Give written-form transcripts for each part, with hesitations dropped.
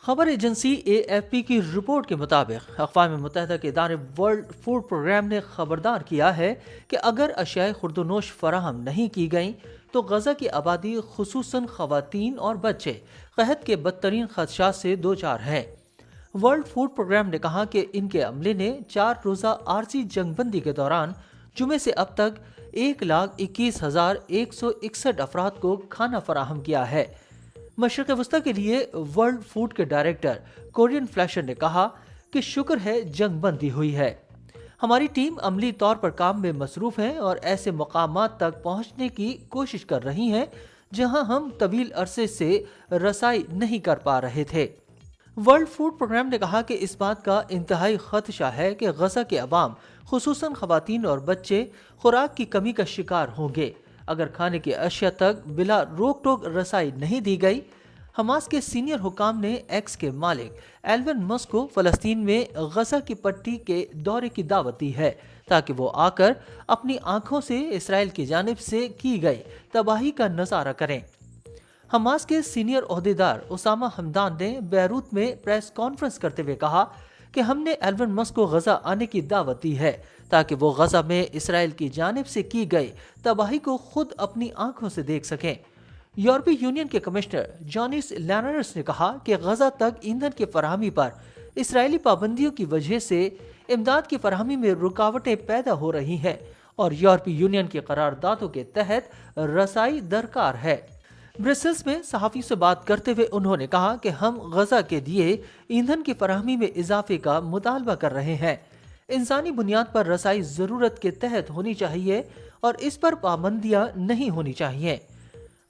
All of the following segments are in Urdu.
خبر ایجنسی AFP کی رپورٹ کے مطابق اقوام متحدہ کے ادارے ورلڈ فوڈ پروگرام نے خبردار کیا ہے کہ اگر اشیاء خوردونوش فراہم نہیں کی گئیں تو غزہ کی آبادی خصوصاً خواتین اور بچے قحط کے بدترین خدشات سے دوچار ہیں۔ ورلڈ فوڈ پروگرام نے کہا کہ ان کے عملے نے 4 روزہ عارضی جنگ بندی کے دوران جمعے سے اب تک 1,21,161 افراد کو کھانا فراہم کیا ہے۔ مشرق وسطی کے لیے ورلڈ فوڈ کے ڈائریکٹر کورین فلیشر نے کہا کہ شکر ہے جنگ بندی ہوئی ہے۔ ہماری ٹیم عملی طور پر کام میں مصروف ہے اور ایسے مقامات تک پہنچنے کی کوشش کر رہی ہیں جہاں ہم طویل عرصے سے رسائی نہیں کر پا رہے تھے۔ ورلڈ فوڈ پروگرام نے کہا کہ اس بات کا انتہائی خدشہ ہے کہ غزہ کے عوام خصوصاً خواتین اور بچے خوراک کی کمی کا شکار ہوں گے اگر کھانے کی اشیاء تک بلا روک ٹوک رسائی نہیں دی گئی۔ حماس کے سینئر حکام نے ایکس کے مالک ایلون مسک کو فلسطین میں غزہ کی پٹی کے دورے کی دعوت دی ہے تاکہ وہ آ کر اپنی آنکھوں سے اسرائیل کی جانب سے کی گئی تباہی کا نظارہ کریں۔ حماس کے سینئر عہدیدار اسامہ حمدان نے بیروت میں پریس کانفرنس کرتے ہوئے کہا کہ ہم نے ایلون مسک کو غزہ آنے کی دعوت دی ہے تاکہ وہ غزہ میں اسرائیل کی جانب سے کی گئی تباہی کو خود اپنی آنکھوں سے دیکھ سکیں۔ یورپی یونین کے کمشنر جانس لینرس نے کہا کہ غزہ تک ایندھن کی فراہمی پر اسرائیلی پابندیوں کی وجہ سے امداد کی فراہمی میں رکاوٹیں پیدا ہو رہی ہیں اور یورپی یونین کی قراردادوں کے تحت رسائی درکار ہے۔ برسلز میں صحافی سے بات کرتے ہوئے انہوں نے کہا کہ ہم غزہ کے لیے ایندھن کی فراہمی میں اضافے کا مطالبہ کر رہے ہیں۔ انسانی بنیاد پر رسائی ضرورت کے تحت ہونی چاہیے اور اس پر پابندیاں نہیں ہونی چاہیے۔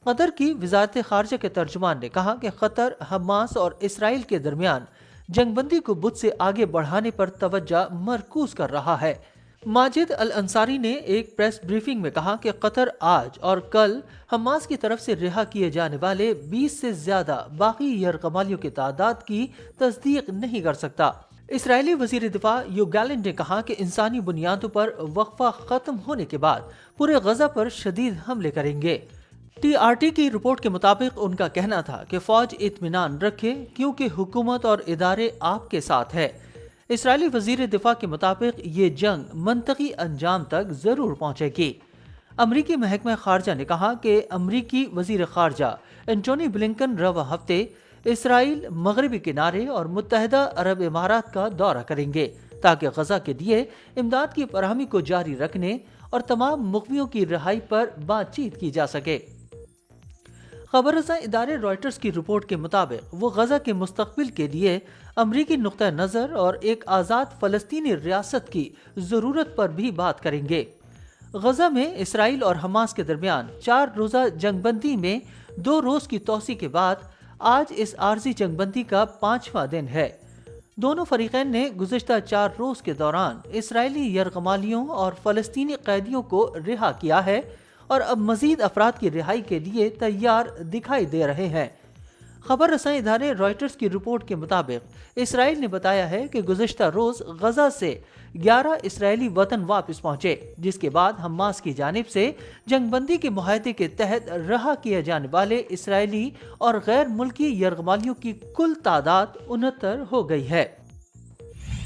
قطر کی وزارت خارجہ کے ترجمان نے کہا کہ قطر حماس اور اسرائیل کے درمیان جنگ بندی کو بدھ سے آگے بڑھانے پر توجہ مرکوز کر رہا ہے۔ ماجد الانصاری نے ایک پریس بریفنگ میں کہا کہ قطر آج اور کل حماس کی طرف سے رہا کیے جانے والے 20 سے زیادہ باقی یرغمالیوں کی تعداد کی تصدیق نہیں کر سکتا۔ اسرائیلی وزیر دفاع یو گیلنٹ نے کہا کہ انسانی بنیادوں پر وقفہ ختم ہونے کے بعد پورے غزہ پر شدید حملے کریں گے۔ TRT کی رپورٹ کے مطابق ان کا کہنا تھا کہ فوج اطمینان رکھے کیونکہ حکومت اور ادارے آپ کے ساتھ ہے۔ اسرائیلی وزیر دفاع کے مطابق یہ جنگ منطقی انجام تک ضرور پہنچے گی۔ امریکی محکمہ خارجہ نے کہا کہ امریکی وزیر خارجہ اینٹونی بلنکن رواں ہفتے اسرائیل، مغربی کنارے اور متحدہ عرب امارات کا دورہ کریں گے تاکہ غزہ کے لیے امداد کی فراہمی کو جاری رکھنے اور تمام مقیموں کی رہائی پر بات چیت کی جا سکے۔ خبر رساں ادارے رائٹرز کی رپورٹ کے مطابق وہ غزہ کے مستقبل کے لیے امریکی نقطہ نظر اور ایک آزاد فلسطینی ریاست کی ضرورت پر بھی بات کریں گے۔ غزہ میں اسرائیل اور حماس کے درمیان 4 روزہ جنگ بندی میں 2 روز کی توسیع کے بعد آج اس عارضی جنگ بندی کا 5واں دن ہے۔ دونوں فریقین نے گزشتہ 4 روز کے دوران اسرائیلی یرغمالیوں اور فلسطینی قیدیوں کو رہا کیا ہے اور اب مزید افراد کی رہائی کے لیے تیار دکھائی دے رہے ہیں۔ خبر رساں ادارے رائٹرز کی رپورٹ کے مطابق اسرائیل نے بتایا ہے کہ گزشتہ روز غزہ سے 11 اسرائیلی وطن واپس پہنچے، جس کے بعد حماس کی جانب سے جنگ بندی کے معاہدے کے تحت رہا کیے جانے والے اسرائیلی اور غیر ملکی یرغمالیوں کی کل تعداد 69 ہو گئی ہے۔